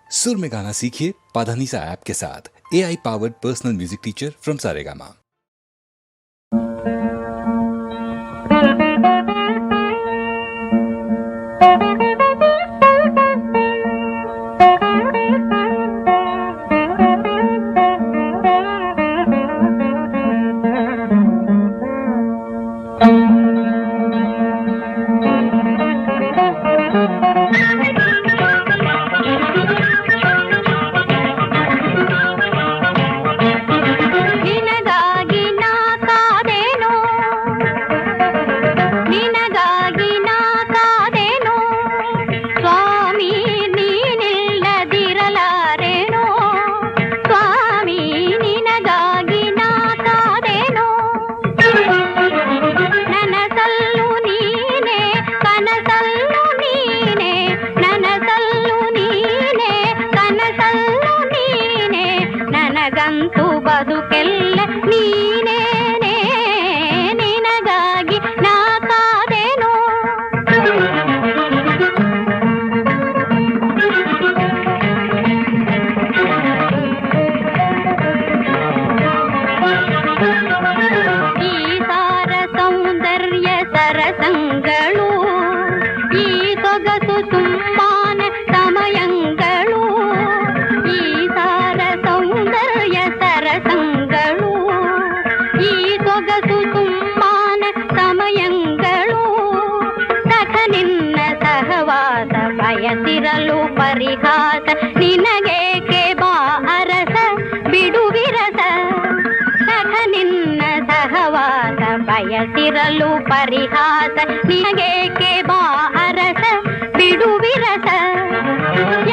सुर में गाना सीखिए पाधानीसा ऐप के साथ। AI powered personal music teacher from Saregama. ಬದುಕೆಲ್ಲ ನೀನೇನೆ ನಿನಗಾಗಿ ನಾ ಕಾದೆನೋ ಈ ಸಾರ ಸೌಂದರ್ಯ ಸರಸಂಗಳು ಈ ಸೊಗಸು ಸುಮ್ಮಾನ ಸಮಯಂಗಳು ಈ ಸಾರ ಸೌಂದರ್ಯ ಸರಸಂಗಳು ಈ ಸೊಗಸು ಸುಮ್ಮಾನ ಸಮಯಂಗಳು ಸಖ ನಿನ್ನ ಸಹವಾಸ ಬಯಸಿರಲು ಪರಿಹಾಸ ನಿನಗೇಕೆ ಬಾ ಅರಸ ಬಿಡುವಿರಸ ಸಖ ನಿನ್ನ ಸಹವಾಸ ಬಯಸಿರಲು ಪರಿಹಾಸ ನಿನಗೇಕೆ ಬಾ ಅರಸ ಬಿಡುವಿರಸ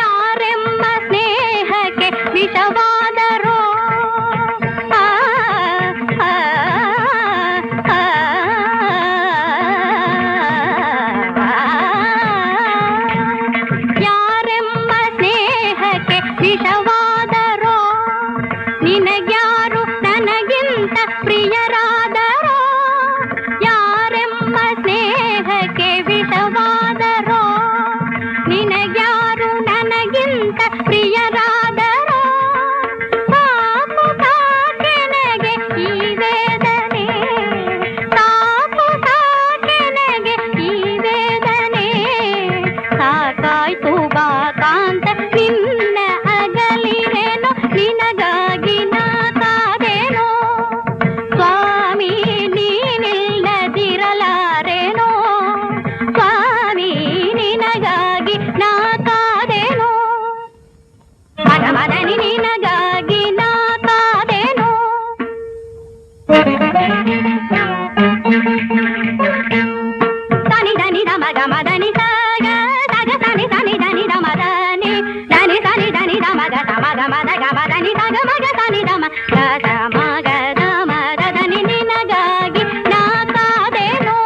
ಯಾರೆಂಬ ಸ್ನೇಹಕ್ಕೆ ವಿಷವಾದರೋ ಯಾರೆಂಬ ಸ್ನೇಹಕ್ಕೆ ವಿಷವಾದರೋ ನಿನಗ್ಯಾರು ನನಗಿಂತ ಪ್ರಿಯರಾದರೋ ಯಾರೆಂಬ ಸ್ನೇಹಕ್ಕೆ ವಿಷವಾದರೋ ನಿನಗ್ಯಾರು ನನಗಿಂತ ಪ್ರಿಯರಾದರೋ ಸಾಕು ಸಾಕೆನಗೆ ಈ ವೇದನೆ ಸಾಕು ಸಾಕೆನಗೆ ಈ ವೇದನೆ ಸಾಕಾಯ್ತು ಬಾ ಕಾಂತ ನಿನ್ನ ಅಗಲಿರೇನೋ ನಿನಗಾಗಿ ನಾ ಕಾದೆನೋ ಸ್ವಾಮಿ ನೀನಿಲ್ಲದಿರಲಾರೆನೋ ಸ್ವಾಮಿ ನಿನಗಾಗಿ ನಾ ಕಾದೆನೋ ಮದ ಮದನಿ ನಿನಗಾಗಿ ನಾ ಕಾದೆನೋ ತನಿ ದನಿ ದ ಮಗ ಮದನಿ ಸಗ ಸಗ ತನಿ ತನಿ ದನಿ ದ ಮದನಿ ದನಿ ತನಿ ದನಿ ದ ಮಗ ದ ಮಗ ಮದ ಗ ಮದನಿ ಸಗ ಮಗ ತನಿ ದ ಮ ದ ದ ಮಗ ದ ಮದ ದನಿ ನಿನಗಾಗಿ ನಾ ಕಾದೆನೋ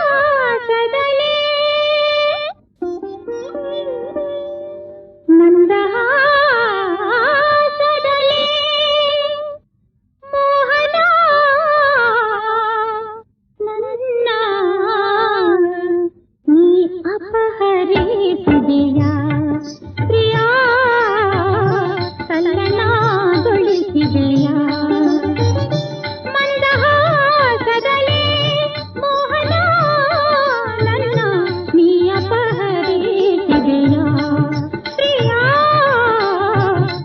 ಮಂದಹಾಸದಲೇ ಮಂದಹಾಸದಲೇ ಮೋಹನ ನನ್ನ ನೀ ಅಪಹರಿಸಿದೆಯಾ ಪ್ರಿಯಾ ಕಲ್ಲನಾಗೊಳಿಸಿದೆಯಾ ಮಂದಹಾಸದಲೇ ಮೋಹನ ನನ್ನ ನೀ ಅಪಹರಿಸಿದೆಯಾ ಪ್ರಿಯಾ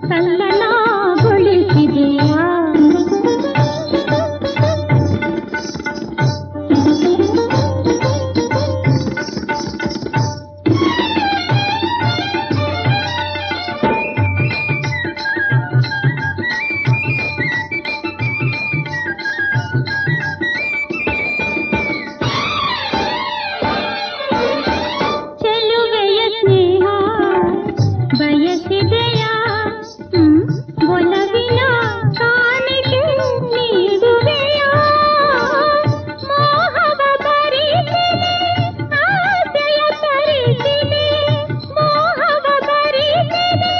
ಕಲ್ಲನಾಗೊಳಿಸಿದೆಯಾ ಚೆಲುವೆಯ ಸ್ನೇಹ ಬಯಸಿದೆಯಾ ಒಲವಿನ ಕಾಣಿಕೆ ನೀಡುವೆಯಾ ಮೋಹವ ಬರಿಸಿದೆ ಆಸೆಯ ಪರಿಸಿದೆ ಮೋಹವ ಬರಿಸಿದೆ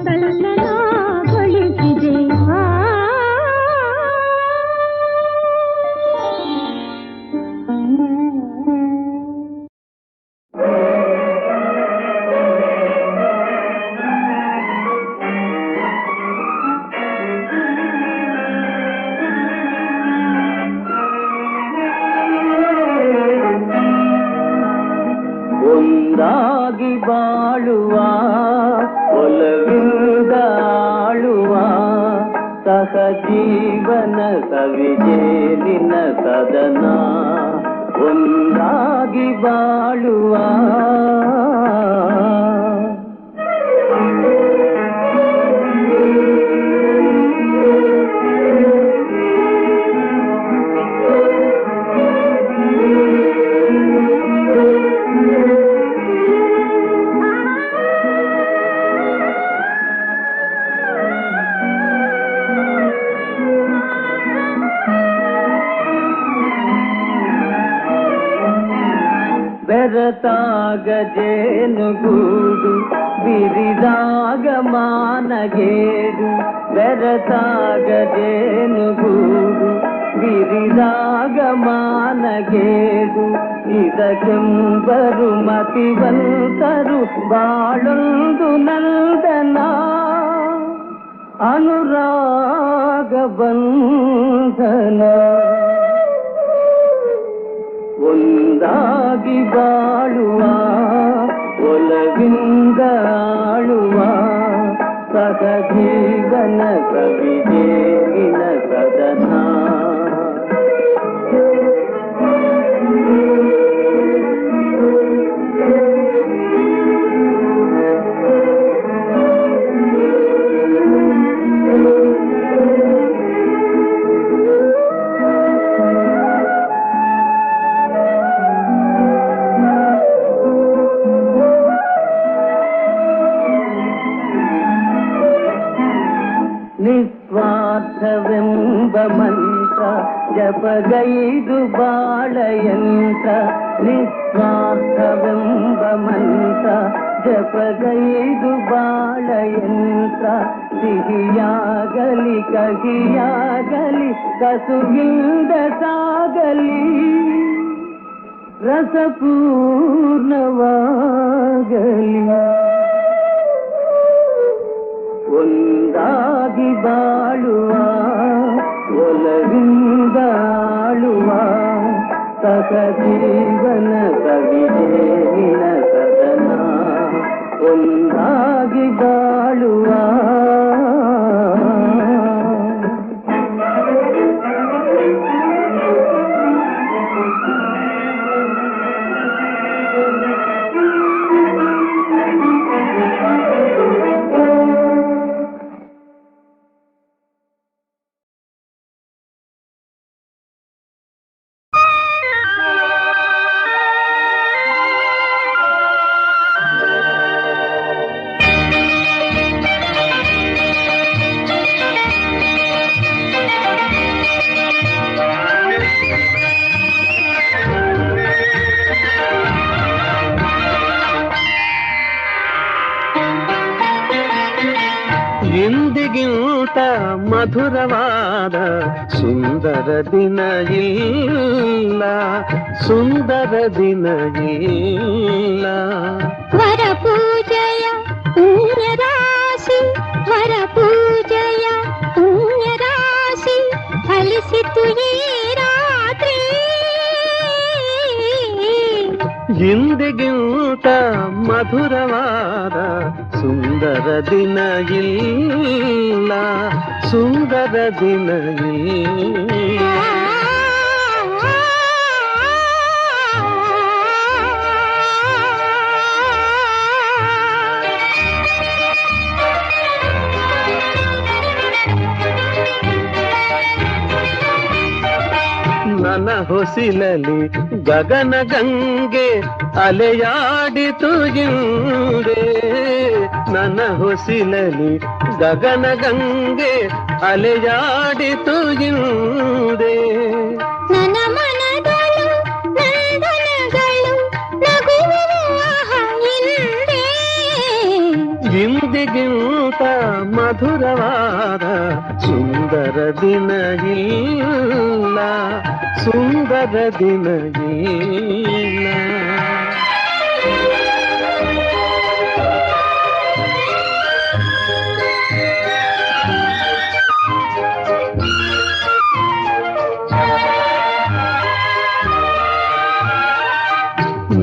ತಲ್ಲಣಗೊಳಿಸಿದೆ. ಒಂದಾಗಿ ಬಾಳುವ ಒಲವಿಂದ ಆಳುವ ಸಹಜೀವನ ಸವಿಜೇಲಿನ ಸದನ. ಒಂದಾಗಿ ಬಾಳುವ ಬೆರತಾಗ ಜೇನುಗೂಡು ಬಿರಿದಾಗ ಮಾನಗೇಡು. ಬೆರತಾಗ ಜೇನುಗೂಡು ಬಿರಿದಾಗ ಮಾನಗೇಡು. ಇದಕ್ಕೆಂಬರು ಮತಿವಂತರು ಬಾಳೊಂದು ನಂದನ. ಅನುರಾಗ ಬಂಧನ ಒಂದಾಗಿ ಬಾಳುವ ಒಲವಿಂದ ಆಳುವ ಸಹಜೀವನ ಸವಿಜೇಲಿನ ಸದನ. ನಿಸ್ವಾರ್ಥವೆಂಬ ಮಂತ್ರ ಜಪಗೈದು ಬಾಳಯಂತ್ರ. ನಿಸ್ವಾರ್ಥವೆಂಬ ಮಂತ್ರ ಜಪಗೈದು ಬಾಳಯಂತ್ರ. ಸಿಹಿಯಾಗಲಿ ಕಹಿಯಾಗಲಿ ಕಸುವಿಂದ ಸಾಗಲಿ ರಸಪೂರ್ಣವಾಗಲಿ. ಒಂದಾಗಿ ಬಾಳುವ ಒಲವಿಂದ ಆಳುವ ಸಹಜೀವನ ಸವಿಜೇಲಿನ ಸದನ. ಒಂದಾಗಿ ಬಾಳುವ ಇಂದಿಗಿಂತ ಮಧುರವಾದ ಸುಂದರ ದಿನ ಇಲ್ಲ, ಸುಂದರ ದಿನ ಇಲ್ಲ. ವರ ಪೂಜೆಯ ಪುಣ್ಯರಾಶಿ, ವರ ಪೂಜೆಯ ಪುಣ್ಯರಾಶಿ ಫಲಿಸಿತು ಈ ರಾತ್ರಿ. ಇಂದಿಗಿಂತ ಮಧುರವಾದ ಸುಂದರ ದಿನ ಇಲ್ಲ, ಸುಂದರ ದಿನ ಇಲ್ಲ. ನನ್ನ ಹೊಸಿಲಲಿ ಗಗನ ಗಂಗೆ ಅಲೆಯಾಡಿತು ಇಂದೇ. ನನ್ನ ಹೊಸಿಲಲಿ ಗಗನ ಗಂಗೆ ಅಲೆಯಾಡಿತು ಇಂದೇ. ನನ್ನ ಮನದಳು ನಂದನಗಳು ನಗುವ ಹಿಂದೆ. ಇಂದಿಗಿಂತ ಮಧುರವಾದ ಸುಂದರ ದಿನ ಇಲ್ಲ, ಸುಂದರ ದಿನ ಇಲ್ಲ.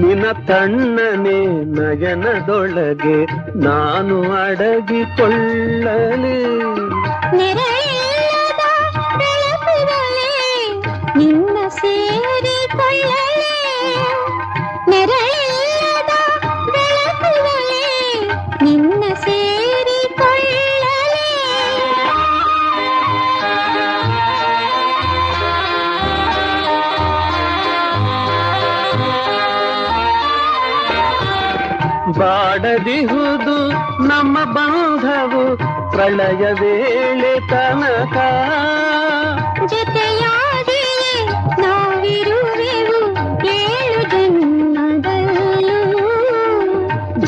ನಿನ್ನ ತಣ್ಣನೆ ನಯನದೊಳಗೆ ನಾನು ಅಡಗಿಕೊಳ್ಳಲಿ, ನೆರೆಯಿಲ್ಲದ ಬೆಳಕಿನಲ್ಲಿ ನಿನ್ನ ಸೇರಿಕೊಳ್ಳಲಿ, ನೆರೆಯಿಲ್ಲದ ಬೆಳಕಿನಲ್ಲಿ ನಿನ್ನ ಸೇರಿಕೊಳ್ಳಲಿ. ಬಾಡದಿಹುದು ನಮ್ಮ ಬಾಂಧವು ಪ್ರಳಯ ವೇಳೆ ತನಕ, ಜೊತೆಯಾಗಿಯೇ ನಾವಿರುವೆವು 7 ಜನ್ಮದಲ್ಲೂ,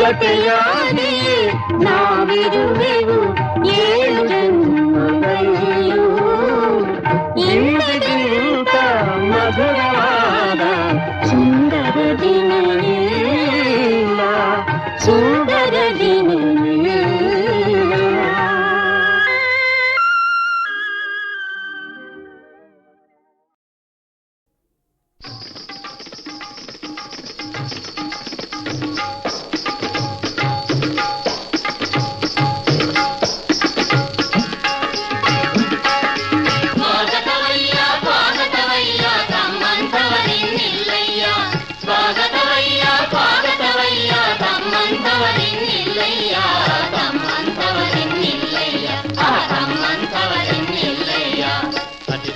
ಜೊತೆಯಾಗಿಯೇ ನಾವಿರುವೆವು 7 ಜನ್ಮದಲ್ಲೂ. ಇಂದಿಗಿಂತ ಮಧುರವಾದ ಸುಂದರ ದಿನ ಇಲ್ಲ, ಸುಂದರ ದಿನ ಇಲ್ಲ.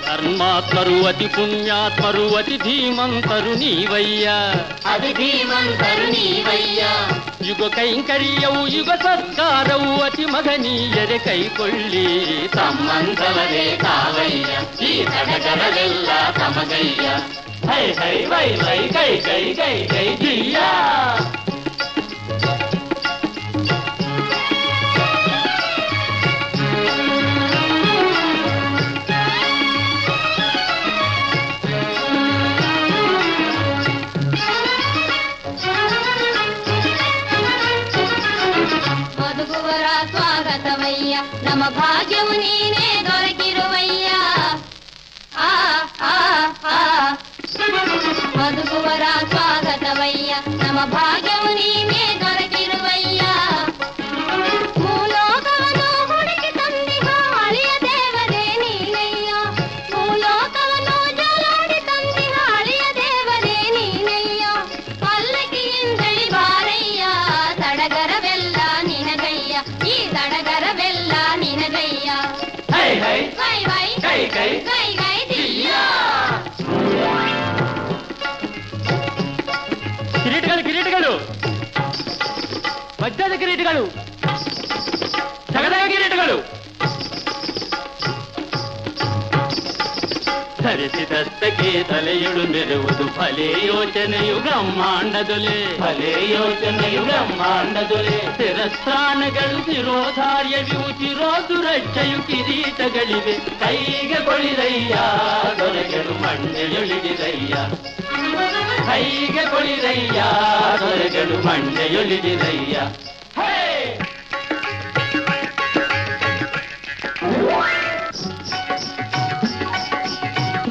ధర్మాత్మరు అతి పుణ్యాత్మరు అతి ధీమంతరు నీవయ్యా, అతి ధీమంతరు నీవయ్యా. ಯುಗ ಕೈಂಕರ್ಯವು ಯುಗ ಸತ್ಕಾರವು ಅತಿ ಮಗನೀಯರೆ ಕೈಕೊಳ್ಳಿ, ತಮ್ಮಂತವರೇ ತಾವಯ್ಯ ಈ ಸಡಗರವೆಲ್ಲ ತಮಗಯ್ಯ. ಹೈ ಹೈ ವೈ ವೈ ಕೈ ಕೈ ಕೈ ಕೈ ಜಿಯ್ಯ. ಮಧುಗುವರ ಸ್ವಾಗತವಯ್ಯ, ನಮ್ಮ ಭಾಗ್ಯವು ನೀನೇ ದೊರಕಿರುವಯ್ಯ. ಆ ಆ ಆ ಮಧುಗುವರ ಸ್ವಾಗತವಯ್ಯ, ನಮ್ಮ ಭಾಗ್ಯವು ನೀನೇ ದೊರಕಿರುವಯ್ಯ. ಭೂಲೋಕವನ್ನು ಹುಡುಕಿ ತಂದಿಹ ಅಳಿಯ ದೇವರೇ ನೀನಯ್ಯ, ಭೂಲೋಕವನ್ನು ಜಲಾಡಿ ತಂದಿಹ ಅಳಿಯ ದೇವರೇ ನೀನಯ್ಯ. ಪಲ್ಲಕ್ಕಿಯಿಂದಳಿ ಬಾರಯ್ಯ, ಸಡಗರವೆಲ್ಲ ನಿನಗಯ್ಯ, ಈ ಸಡಗರವೆಲ್ಲ ನಿನಗಯ್ಯ. ಹೈ ಹೈ ವೈ ವೈ ಕೈ ಕೈ ಗೈ ಗೈ ದಿಯ್ಯ. ಕಿರೀಟಗಳು ಕಿರೀಟಗಳು ವಜ್ರದ ಕಿರೀಟಗಳು, ಜಗದಗ ಕಿರೀಟಗಳು, ಧರಿಸಿದಷ್ಟಕ್ಕೆ ತಲೆಯುಳು ಮೆರುವುದು ಫಲೇ ಯೋಚನೆಯು ಬ್ರಹ್ಮಾಂಡದೊಲೆ, ಫಲೇ ಯೋಚನೆಯು ಬ್ರಹ್ಮಾಂಡದೊಲೆ. ಶಿರಸ್ಥಾನಗಳು ಶಿರೋಧಾರ್ಯವಿವು ಶಿರೋಸುರಕ್ಷೆಯು ಕಿರೀಟಗಳಿವೆ, ಕೈಗೆ ಕೊಳಿರಯ್ಯ ದೊರೆಗಳು ಮಂಡೆಯೊಳಿದಿರಯ್ಯ, ಕೈಗೆ ಕೊಳಿರಯ್ಯ ದೊರೆಗಳು ಮಂಡೆಯೊಳಿದಿರಯ್ಯ. ಹೇ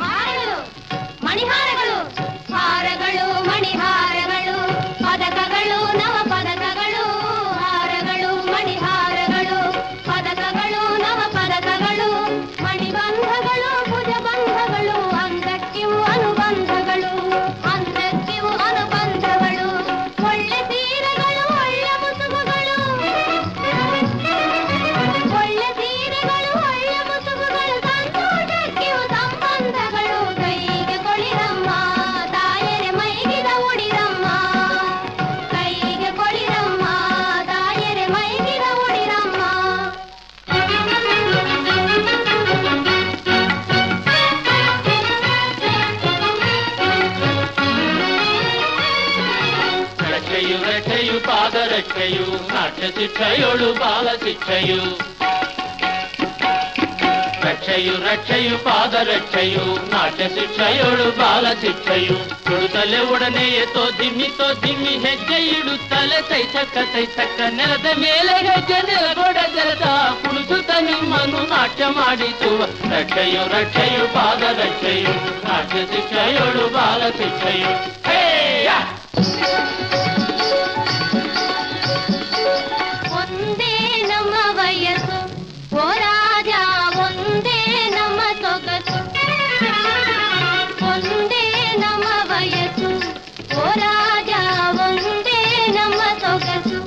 ಹಾರಗಳು, ಮಣಿಹಾರಗಳು, ಹಾರಗಳು ಮಣಿಹಾರಗಳು, ಪದಕಗಳು ನವ ಪದಕಗಳು, ಹಾರಗಳು ಮಣಿಹಾರಗಳು, ಪದಕಗಳು ನವ ಪದಕಗಳು, ಮಣಿಬಂಧಗಳು ಭುಜಬಂಧಗಳು, ಅಂದಕ್ಕಿವು ಅನುಬಂಧಗಳು, ಅಂದಕ್ಕಿವು ಅನುಬಂಧಗಳು, ಒಳ್ಳೆ ಸೀರೆಗಳು ಒಳ್ಳೆ ಮುಸುಗು ರಕ್ಷೆಯು ನಾಟ್ಯ ಶಿಕ್ಷೆಯೋಳು ಬಾಲ ಶಿಕ್ಷೆಯು ರಕ್ಷೆಯು ಪಾದರಕ್ಷೆಯು ನಾಟ್ಯ ಶಿಕ್ಷೆಯೋಳು ಬಾಲ ಶಿಕ್ಷೆಯು ಕೊಡುತ್ತಲೇ ಒಡನೆಯೇ ತೋ ದಿಮ್ಮಿ ಹೆಜ್ಜೆ ಇಡುತ್ತಲೇ ತೈತಕ್ಕ ನೆಲದ ಮೇಲೆ ಹೆಜ್ಜೆ ನೆಲಗೊಡ ಜಲದ ಕುಳಿಸುತ್ತ ನಿಮ್ಮನ್ನು ನಾಟ್ಯ ಮಾಡಿಸುವ ರಕ್ಷೆಯು ಪಾದರಕ್ಷೆಯು ನಾಟ್ಯ ಶಿಕ್ಷೆಯೋಳು ಬಾಲ ಶಿಕ್ಷೆಯು ಒಂದೇ ನಮ್ಮ ವಯಸ್ಸು ಓ ರಾಜ ಒಂದೇ ನಮ್ಮ ಸೊಗಸು ಒಂದೇ ನಮ್ಮ ವಯಸ್ಸು ಓ ರಾಜ ಒಂದೇ ನಮ್ಮ ಸೊಗಸು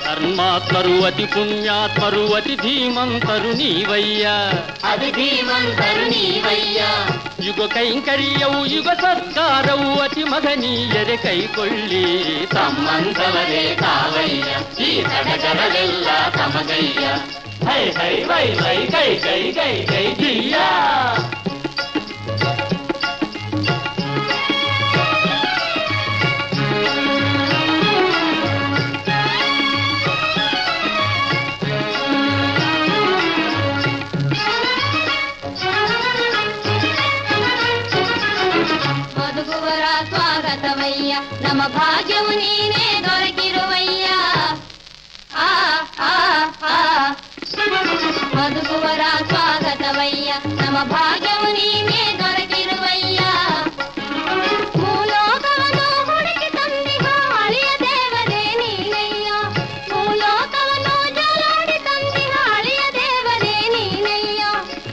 ధర్మాత్మరు అతి పుణ్యాత్మరు అతి ధీమంతరు నీవయ్యా అది ధీమంతరు నీవయ్యా ಯುಗ ಕೈಂಕರ್ಯವು ಯುಗ ಸತ್ಕಾರವು ಅತಿ ಮಗನೀಯರೆ ಕೈಕೊಳ್ಳಿ ತಮ್ಮಂತವರೇ ತಾವಯ್ಯ ಈ ಸಡಗರವೆಲ್ಲ ತಮಗಯ್ಯ ಹೈ ಹೈ ವೈ ವೈ ಕೈ ಕೈ ಕೈ ಕೈ ಜಿಯ್ಯ ನಮ್ಮ ಭಾಗ್ಯವು ನೀನೇ ದೊರಕಿರುವಯ್ಯ ಆ ಆ ಆ ಮಧುಗುವರ ಸ್ವಾಗತವಯ್ಯ ನಮ್ಮ ಭಾಗ್ಯವು ನೀನೇ ದೊರಕಿರುವಯ್ಯ ಭೂಲೋಕವನ್ನು ಹುಡುಕಿ ತಂದಿಹ ಅಳಿಯ ದೇವರೇ ನೀನಯ್ಯ ಭೂಲೋಕವನ್ನು ಜಲಾಡಿ ತಂದಿಹ ಅಳಿಯ ದೇವರೇ ನೀನಯ್ಯ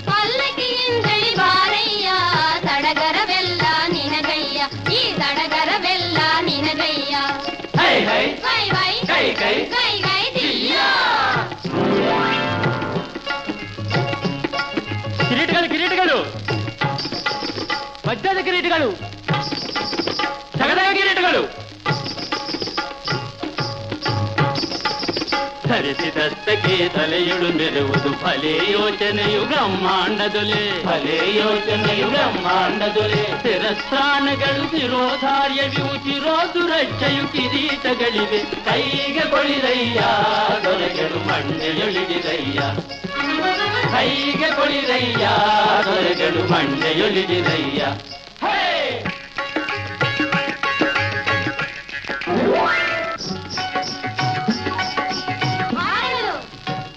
ಪಲ್ಲಕ್ಕಿಯಿಂದಳಿ ಬಾರಯ್ಯ ಸಡಗರವೆಲ್ಲ ನಿನಗಯ್ಯ ಈ ಸಡಗರವೆಲ್ಲ ನಿನಗಯ್ಯ ಹೈ ಹೈ ವೈ ವೈ ಕೈ ಕೈ ಗೈ ಗೈ ದಿಯ್ಯ ಕಿರೀಟಗಳು ವಜ್ರದ ಕಿರೀಟಗಳು ಸಗದ ಕಿರೀಟಗಳು ನಡೆಸಿದಷ್ಟಕ್ಕೆ ತಲೆಯುಳು ಮೆರುವುದು ಫಲೇ ಯೋಚನೆಯು ಬ್ರಹ್ಮಾಂಡದೊಲೆ ಫಲೇ ಯೋಚನೆಯು ಬ್ರಹ್ಮಾಂಡದೊಲೆ ಶಿರಸ್ಥಾನಗಳು ಶಿರೋಧಾರ್ಯವಿವು ಶಿರೋಸುರಕ್ಷೆಯು ಕಿರೀಟಗಳಿವೆ ಕೈಗೆ ಕೊಳಿರಯ್ಯ ದೊರೆಗಳು ಮಂಡೆಯೊಳಿದಿರಯ್ಯ ಕೈಗೆ ಕೊಳಿರಯ್ಯ ದೊರೆಗಳು ಮಂಡೆಯೊಳಿದಿರಯ್ಯ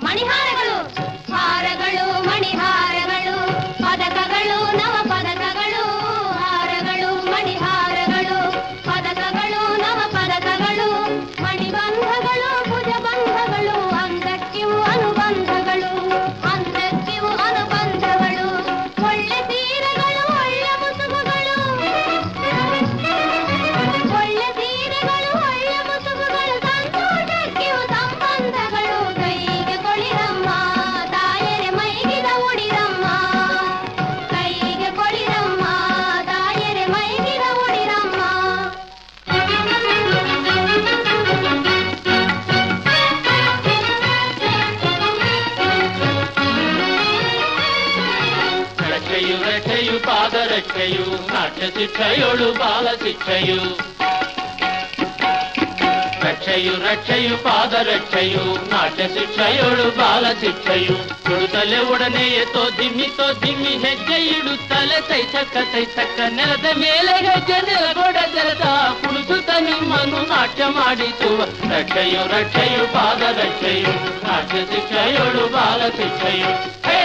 ಮಣಿಹಾರಗಳು ಹಾರಗಳು ಮಣಿಹಾರಗಳು ಪದಕಗಳು ನವ ಪದಕಗಳು ಹಾರಗಳು ಮಣಿಹಾರಗಳು ಪದಕಗಳು ನವ ಪದಕಗಳು ಮಣಿಬಂಧಗಳು ಭುಜಬಂಧಗಳು ಅಂದಕ್ಕಿವು ಅನುಬಂಧಗಳು ಅಂದಕ್ಕಿವು ಅನುಬಂಧಗಳು ಒಳ್ಳೆ ಸೀರೆಗಳು ಒಳ್ಳೆ ಮುಸುಗುಗಳು ಒಳ್ಳೆ ಸೀರೆಗಳು ಒಳ್ಳೆ ಮುಸುಗುಗಳು ಸಂತೋಷಕ್ಕಿವು ಸಂಬಂಧಗಳು ಕೈಗೆ ಕೊಳಿರಮ್ಮ ತಾಯರೆ ಮೈಗಿದ ಉಡಿರಮ್ಮ ಕೈಗೆ ಕೊಳಿರಮ್ಮ ತಾಯರೆ ಮೈಗಿದ ಉಡಿರಮ್ಮ ರಕ್ಷೆಯು ರಕ್ಷೆಯು ಪಾದರಕ್ಷೆಯು ನಾಟ್ಯ ಶಿಕ್ಷೆಯೋಳು ಬಾಲ ಶಿಕ್ಷೆಯು ರಕ್ಷೆಯು ರಕ್ಷೆಯು ಪಾದರಕ್ಷೆಯು ನಾಟ್ಯ ಶಿಕ್ಷೆಯೋಳು ಬಾಲ ಶಿಕ್ಷೆಯು ಕೊಡುತ್ತಲೇ ಒಡನೆಯೇ ತೋ ದಿಮ್ಮಿ ಹೆಜ್ಜೆ ಇಡುತ್ತಲೇ ತೈಸಕ್ಕ ನೆಲದ ಮೇಲೆ ಹೆಜ್ಜೆ ನೆಲಗೊಡ ಜಲದ ಕುಣಿಸುತ್ತ ನಿಮ್ಮನ್ನು ನಾಟ್ಯ ಮಾಡಿಸುವ ರಕ್ಷೆಯು ರಕ್ಷೆಯು ಪಾದರಕ್ಷೆಯು ನಾಟ್ಯ ಶಿಕ್ಷೆಯೋಳು ಬಾಲ ಶಿಕ್ಷೆಯು ಹೇ